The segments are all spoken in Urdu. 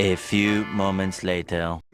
A few moments later.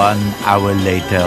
1 hour later.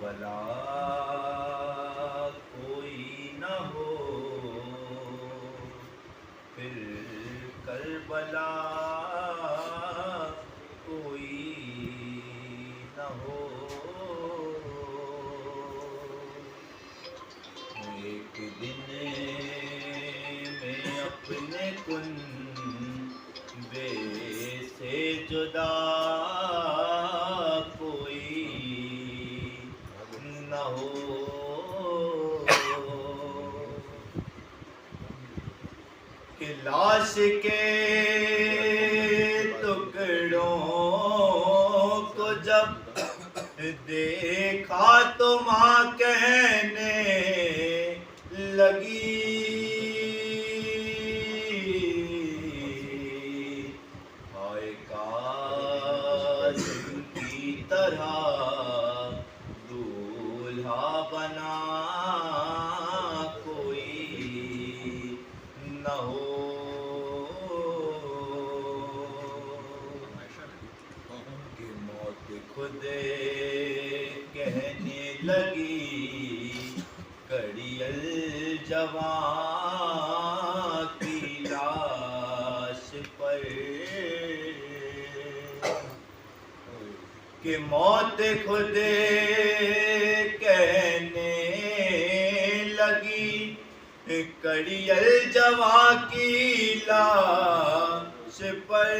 Karbala کوئی نہ ہو، پھر کربلا کوئی نہ ہو۔ ایک دن میں اپنے کنبے سے جدا کوئی نہ ہو، کہ لاش کے ٹکڑوں کو جب دیکھا تو ماں کہنے لگی، ہائے کاش ان کی طرح دولہا بنا کوئی نہ ہو۔ کہ موت خود کہنے لگی کڑی الجواں کی لاش پر، کہ موت خود کہنے لگی کڑی الجواں کی لاش پر،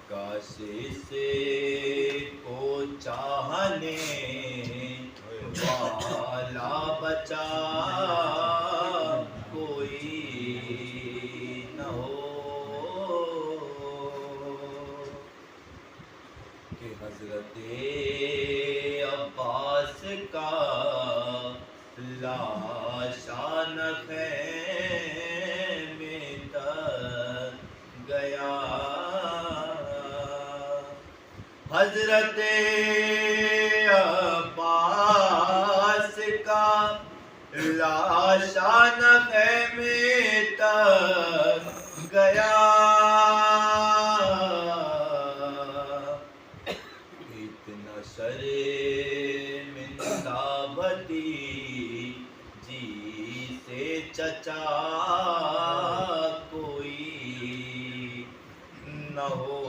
کاش اسے کو چاہنے والا بچا کوئی نہ ہو، کہ حضرت عباس کا لاشان خیمے تک گیا، حضرت عباس کا لاشان خیمے تک گیا، اتنا شرمندہ بھتیجی سے چچا کوئی نہ ہو،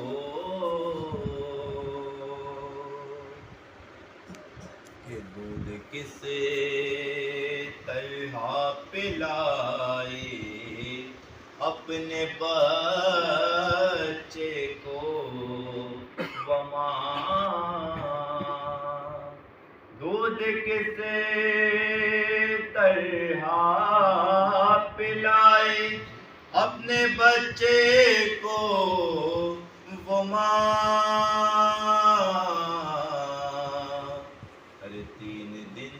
کہ دودھ کس طرح پلائے اپنے بچے کو وہ ماں، دودھ کس طرح پلائے اپنے بچے کو وہ ماں، ہر 3 دن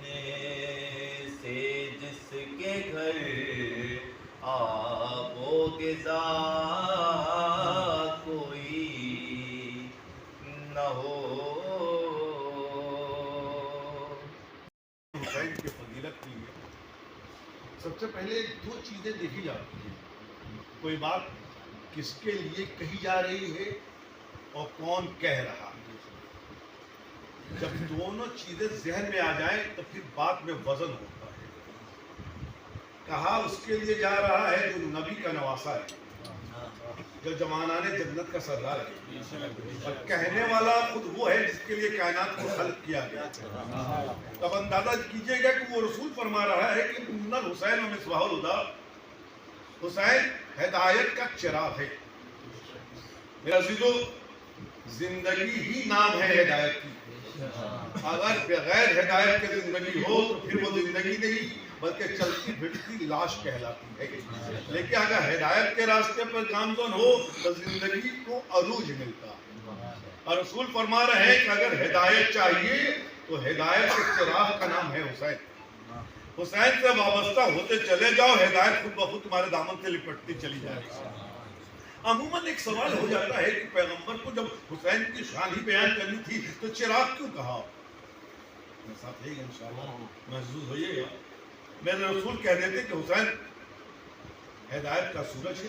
سے جس کے گھر آب و غذا کوئی نہ ہو۔ حسین کی فضیلت کے لیے سب سے پہلے 2 چیزیں دیکھی جاتی ہیں، کوئی بات کس کے لیے کہی جا رہی ہے اور کون کہہ رہا ہے۔ جب دونوں چیزیں ذہن میں آ جائیں تو پھر بات میں وزن ہوتا ہے۔ کہا اس کے لیے جا رہا ہے جو نبی کا نواسا ہے، جو جمانان جنت کا سردار ہے، اور کہنے والا خود وہ ہے جس کے لیے کائنات کو خلق کیا گیا۔ تب اندازہ کیجئے گا کہ وہ رسول فرما رہا ہے کہ ان الحسین و مصباح الہدی، حسین ہدایت کا چراغ ہے۔ میرا عزیزو، زندگی ہی نام ہے ہدایت کی۔ اگر بغیر ہدایت کے زندگی ہو تو پھر وہ زندگی نہیں بلکہ چلتی پھرتی لاش کہلاتی ہے، لیکن اگر ہدایت کے راستے پر گامزن ہو تو زندگی کو عروج ملتا ہے۔ اور رسول فرما رہے ہیں کہ اگر ہدایت چاہیے تو ہدایت کے چراغ کا نام ہے حسین۔ حسین سے وابستہ ہوتے چلے جاؤ، ہدایت خود بخود تمہارے دامن سے لپٹتی چلی جائے گی۔ عموماً ایک سوال ہو جاتا ہے کہ پیغمبر کو جب حسین کی شان ہی بیان کرنی تھی تو چراغ کیوں کہا؟ میں ساتھ رہیے گا انشاءاللہ، محظوظ ہوئیے گا۔ میرے رسول کہہ دیتے کہ حسین ہدایت کا سورج ہے،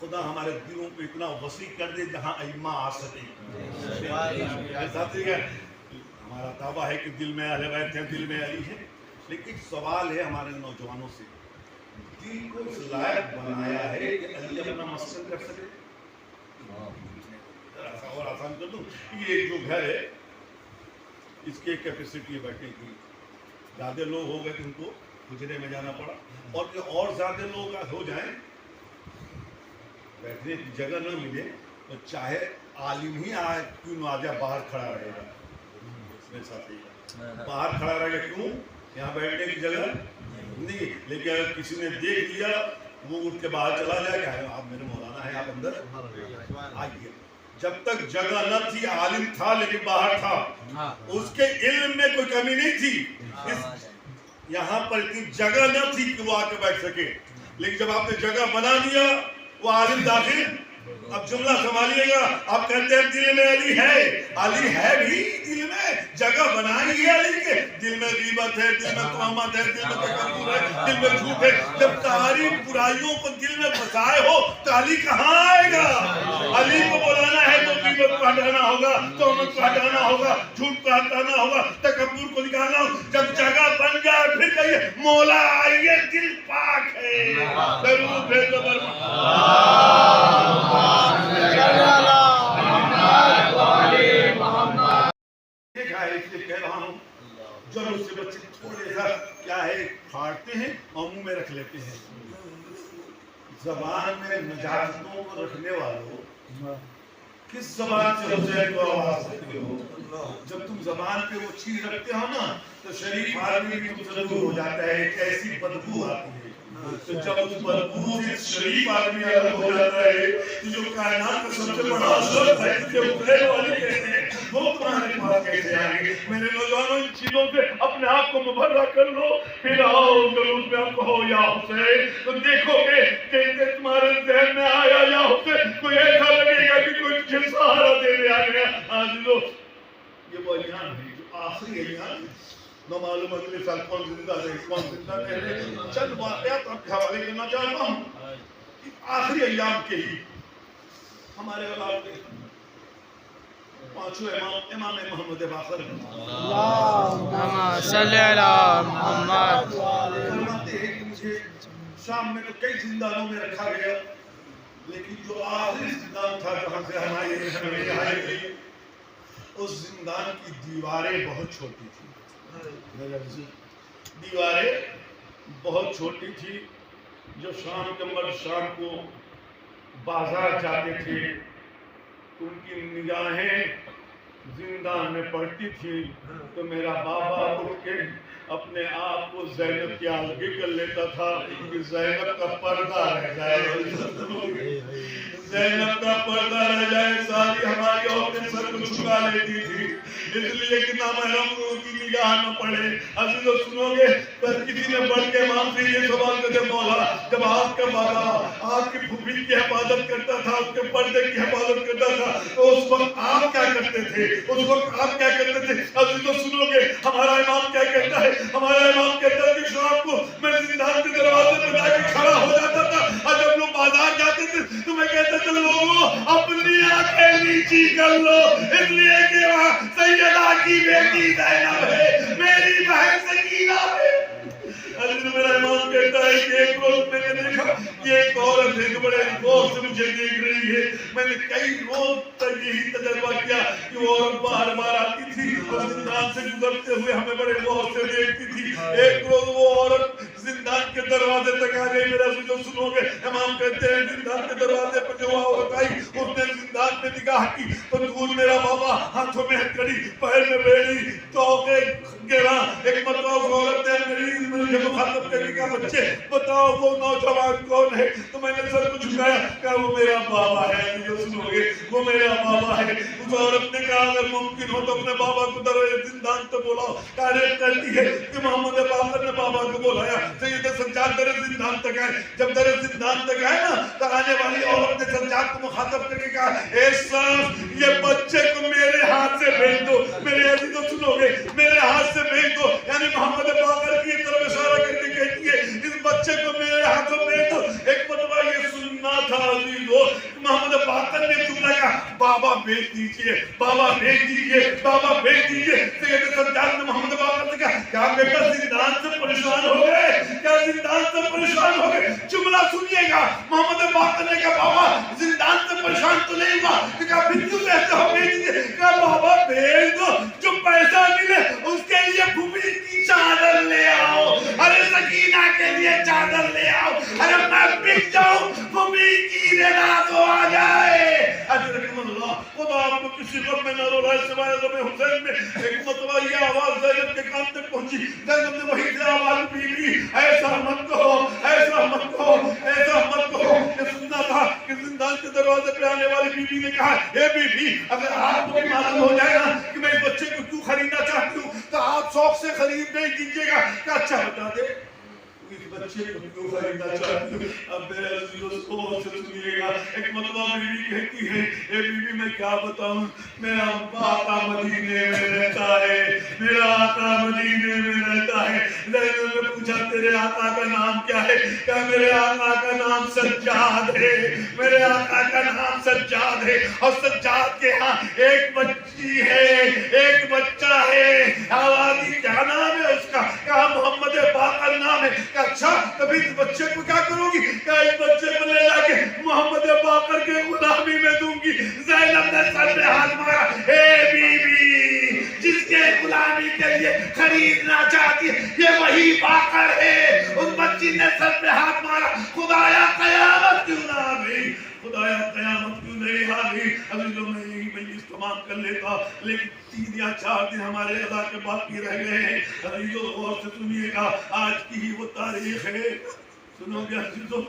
خدا ہمارے دلوں کو اتنا وسیع کر دے جہاں ائمہ آ سکے. ہمارا دعویٰ ہے کہ دل میں اہل بیت ہیں, دل میں علی ہے, لیکن سوال ہے ہمارے نوجوانوں سے, دل کو اس لائق بنایا ہے کہ علی اپنا مسکن کر سکے؟ اور آسان کر دوں, یہ جو گھر ہے اس کی کیپیسٹی ہے بیٹھنے کی, زیادہ لوگ ہو گئے تو ان کو حجرے میں جانا پڑا, اور زیادہ لوگ ہو جائیں بیٹھنے کی جگہ نہ ملے تو چاہے عالم ہی آئے کیوں نہ آ جائے, باہر کھڑا رہے گا. باہر کھڑا رہے گا, کیوں؟ یہاں بیٹھنے کی جگہ نہیں. لیکن اگر کسی نے دیکھ لیا وہ اٹھ کے باہر چلا جائے کہ آپ میرے مولانا ہیں, آپ اندر آئیے. جب تک جگہ نہ تھی, عالم تھا لیکن باہر تھا, اس کے علم میں کوئی کمی نہیں تھی, یہاں پر اتنی جگہ نہ تھی کہ وہ آ کے بیٹھ سکے. لیکن جب آپ نے جگہ بنا دیا, وہ عالم داخل. اب جملہ سنبھالیے گا, آپ کہتے ہیں دل میں علی ہے, علی ہے بھی دل میں, جگہ بنائی ہے علی کے دل میں. غیبت ہے, دل میں تہمت ہے, دل میں تکبر ہے, دل میں جھوٹ ہے. جب ساری برائیوں کو دل میں بسائے ہو تو علی کہاں آئے گا؟ علی کو بلانا ہے تو غیبت کو ہٹانا ہوگا, تہمت کو ہٹانا ہوگا, جھوٹ کو ہٹانا ہوگا, تکبر کو نکالنا ہوگا. جب جگہ بن جائے پھر کہیے مولا آئیے, دل پاک ہے. ضرور بھیجو اس لیے کہہ رہا ہوں, جو اس سے بچے تھوڑے سا کیا ہے پھاڑتے ہیں اور منہ میں رکھ لیتے ہیں. زبان میں نجاستوں کو رکھنے والوں, کس زبان سے حسین کو آواز دیتے ہو؟ جب تم زبان پہ وہ چیز رکھتے ہو نا تو شریف آدمی بھی تم سے دور ہو جاتا ہے, ایک ایسی بدبو آتی ہے. تو جب اس بدبو سے شریف آدمی الگ ہو جاتا ہے تو جو کائنات کا سب سے بڑا اثر ہے کہ اتنے والے کہتے ہیں وہ تمہارے پاس کیسے آئیں گے؟ میرے نوجوانوں, ان چیزوں سے اپنے آپ کو مبرہ کر لو, پھر آؤ جلوس میں آپ کہو یا حسین, تو دیکھو گے کہ تمہارے ذہن میں آیا یا حسین, کوئی ایسا لگے گا کہ کوئی تجھے سہارا دینے آ گیا. عزیزو, یہ وہ ایام ہے جو آخری ایام ہے, نہ معلوم اگلے سال کون زندہ رہے کون زندہ نہیں رہے. چند واقعات آپ کے حوالے کرنا چاہتا ہوں. آخری ایام کے ہی ہمارے اولاد کے پانچویں امام محمد باقر اللہم صلی علی محمد فرماتے ہیں کہ مجھے شام میں تو کئی زندانوں میں رکھا گیا, لیکن جو آخری زندان تھا جہاں سے ہمیں رہائی گئی, اس زندان کی دیواریں بہت چھوٹی تھی. دیواریں بہت چھوٹی تھی. جو شام کے مرد شام کو بازار جاتے تھے ان کی نگاہیں زندان میں پڑتی تھی تو میرا بابا اٹھ کے اپنے آپ کو زینب کے آگے کر لیتا تھا کہ زینب کا پردہ رہ جائے, زینب کا پردہ رہ جائے. ساری ہماری عورتیں سر کو جھکا لیتی تھی اس لیے کہ نامحرم کی نگاہ نہ پڑے. عزیزو سنو گے, پر کسی نے بڑھ کے امام سے یہ سوال کرتے, مولا جب آپ کا بابا آپ کی پھوپھی کی حفاظت کرتا تھا, اس کے پردے کی حفاظت کرتا تھا, تو اس وقت آپ کیا کرتے تھے, اس وقت آپ کیا کرتے تھے؟ عزیزو سنو گے, ہمارا امام کیا کہتا ہے, ہمارا امام کہتا ہے کہ شام کو میں زندان کے دروازے پہ جا کے کھڑا ہو جاتا تھا, اور جب لوگ بازار جاتے تھے تو میں کہتا تھا لوگوں اپنی آنکھیں نیچی کر لو, اس لیے کہ وہاں سیدہ کی بیٹی زینب ہے, میری بہن سکینہ ہے. حضرت میرا امام کہتا ہے کہ ایک روز میں نے دیکھا کہ ایک عورت ایک بڑے غور سے مجھے دیکھ رہی ہے. میں نے کئی روز تک یہی تجربہ کیا کہ وہ عورت بار بار آتی تھی اور زندان سے گزرتے ہوئے ہمیں بڑے غور سے دیکھتی تھی. ایک روز وہ عورت زندان کے دروازے تک آ گئی. میرا جو سنو گے, امام کہتے ہیں زندان کے دروازے پر جو عورت آئی اس نے زندان میں نگاہ کی تو دور میرا بابا ہاتھوں میں ہتھکڑی, پیر میں بیڑی, توقے گرا. ایک مرتبہ اس عورت نے مجھے مخاطب کرنے کا, بچے بتاؤ وہ نوجوان کون ہے؟ تو میں نے سر کو جھکایا, کہا وہ میرا بابا ہے. جو سنو گے, وہ میرا بابا ہے. اس عورت نے کہا اگر ممکن ہو تو اپنے بابا کو دروازے زندان تو بلاؤ. تعریف کرتی ہے کہ محمد باقر نے بابا کو بلایا. سید سجاد در زندان تک آئے. جب در زندان تک آئے نا تو آنے والی عورت نے سجاد کو مخاطب کر کے کہا, اے صاحب یہ بچے کو میرے ہاتھ سے بھیج دو. میرے عزیزو سنو گے, میرے ہاتھ سے بھیج دو. یعنی محمد باقر کی طرف اشارہ کر کے کہتی ہے اس بچے کو میرے ہاتھوں بھیج دو. ایک مرتبہ یہ سننا تھا عزیزو حسن نے جملہ کہا بابا بھیج دیجئے، بابا بھیج دیجئے، بابا بھیج دیجئے. سید سجاد نے محمد باقر سے کہا کیا بیٹا زندان سے پریشان ہو گئے، کیا زندان سے پریشان ہو گئے؟ جملہ سنیے گا. محمد باقر نے کہا بابا زندان سے پریشان تو نہیں ہوا. کہا پھر کیوں کہتے ہو بھیج دیجئے؟ کہا بابا بھیج دو، جو پیسہ ملے اس کے لیے پھوپھی کی چادر لے آؤ، ارے سکینہ کے لیے چادر لے آؤ، ارے میں بک جاؤں پھوپھی کی رضا تو آ جائے. اجرکم اللہ. خدا آپ کو کسی غم میں نہ رولائے سوائے غم حسین میں. ایک مرتبہ یہ آواز زینب کے کان تک پہنچی. زینب نے وہی سے آواز بیوی ایسا مت کہو، ایسا مت کہو، ایسا مت کہو. یہ سننا تھا کہ زندان کے دروازے پہ آنے والی بیوی نے کہا اے بیوی اگر آپ کو بھی معلوم ہو جائے گا کہ میں اس بچے کو کیوں خریدنا چاہتی ہوں تو آپ شوق سے خرید نہیں کیجیے گا. کہ اچھا بتا دے اس بچے کو کیوں خریدنا چاہتی ہوں. اب میرے عزیزوں سوچ سنیے گا. ایک مرتبہ بیوی کہتی ہے اے بیوی میں کیا بتاؤں، میرا آقا مدینے میں رہتا ہے، میرا آقا مدینے میں رہتا ہے. زینب نے پوچھا تیرے آقا کا نام کیا ہے؟ کہا میرے آقا کا نام سجاد ہے، میرے آقا کا نام سجاد ہے. اور سجاد کے ہاں ایک بچی ہے، ایک بچہ ہے. آوازی کیا نام ہے اس کا؟ کہا محمد باقر نام ہے. اچھا کبھی اس بچے کو کیا کروں گی؟ کہ اس بچے کو لے جا کے محمد باقر کے غلامی میں دوں گی. زینب نے سر پہ ہاتھ مارا. اے بی بی جس کے غلامی کے لیے خریدنا چاہتی ہے یہ وہی باقر ہے. اس بچی نے سر پہ ہاتھ مارا. خدایا قیامت کیوں نہ آ گئی، خدایا قیامت کیوں نہیں آ گئی. عزیزوں میں یہی مجلس تمام کر لیتا لیکن 3 یا 4 دن ہمارے ادا کے باقی رہ گئے ہیں. عزیزوں غور سے سنیے گا. آج کی ہی وہ تاریخ ہے، سنو گے عزیزوں،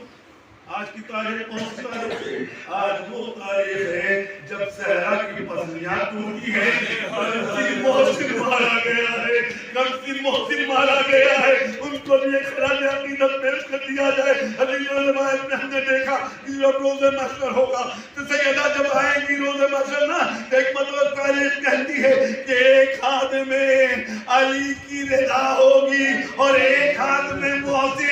آج کی تاریخ کون سی تاریخ ہے؟ آج وہ تاریخ ہے جب صحرا کی پسلیاں ٹوٹی ہے. کمسی محسن مارا گیا ہے، کمسی محسن مارا گیا ہے. ان کو بھی ایک خراج عقیدت پیش کر دیا جائے. عزیزوں روایت میں ہم نے دیکھا کہ جب روز محشر ہوگا تو سیدہ جب آئیں گی روز محشر نا، ایک مطلب تاریخ کہتی ہے کہ ایک ہاتھ میں علی کی رضا ہوگی اور ایک ہاتھ میں محسن.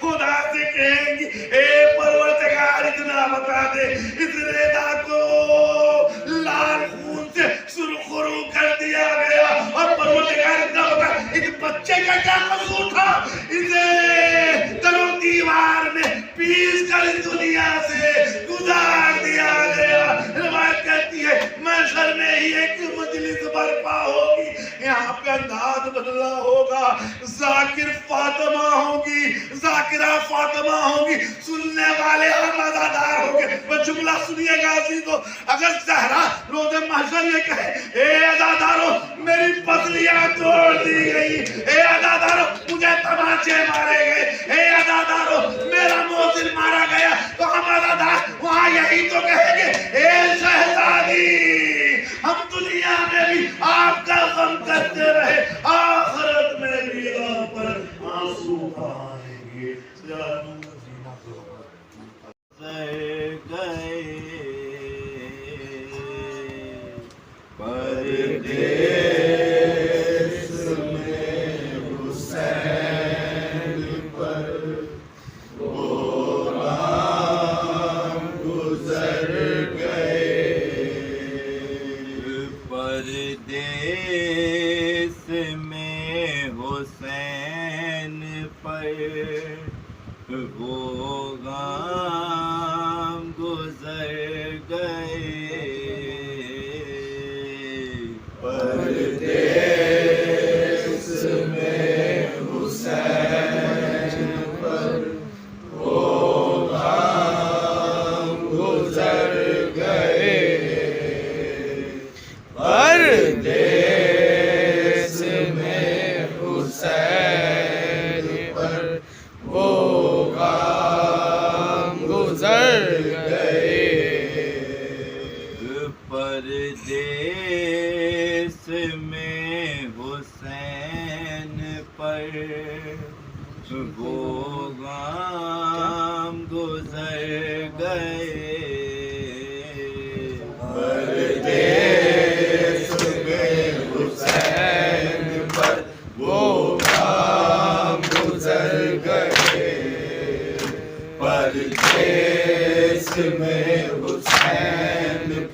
خدا سے کہیں گی اے پروردگار اتنا بتا دے اس رضا کو لال خون سے سرخرو کر دیا گیا. اور پروردگار اتنا بتا اس بچے کا کیا قصور تھا، اسے چلو دیوار میں پیس کر اس دنیا سے گزار دیا گیا. روایت کہتی ہے محشر میں ہی ایک مجلس برپا ہوگی. یہاں پہ انداز بدلا ہوگا. ذاکر فاطمہ ہوگی، ذاکرہ فاطمہ ہوگی، سننے والے اور مزادار ہوں گے. وہ جملہ سنیے گا عزیزو. اگر زہرا روز محشر یہ کہے اے عزادارو میری پسلیاں توڑ دی گئی، اے عزادارو مجھے تماچے مارے گئے، اے عزادارو میرا محسن مارا گیا، تو ہم عزادار وہاں یہی تو کہیں گے اے شہزادی ہم دنیا میں بھی آپ کا غم کرتے رہے، آخرت میں بھی آپ پر آنسو آئیں گے. گئے پردیس میں حسین پر وہ رام گزر گئے. پردیس میں حسین پر وہ غام گزر گئے. پردیس میں حسین پر وہ غام گزر گئے. پردیس میں حسین پر وہ غام گزر گئے. پردیس میں حسین پر وہ غام گزر گئے. پردیس میں حسین پر وہ غام گزر گئے. پردیس میں حسین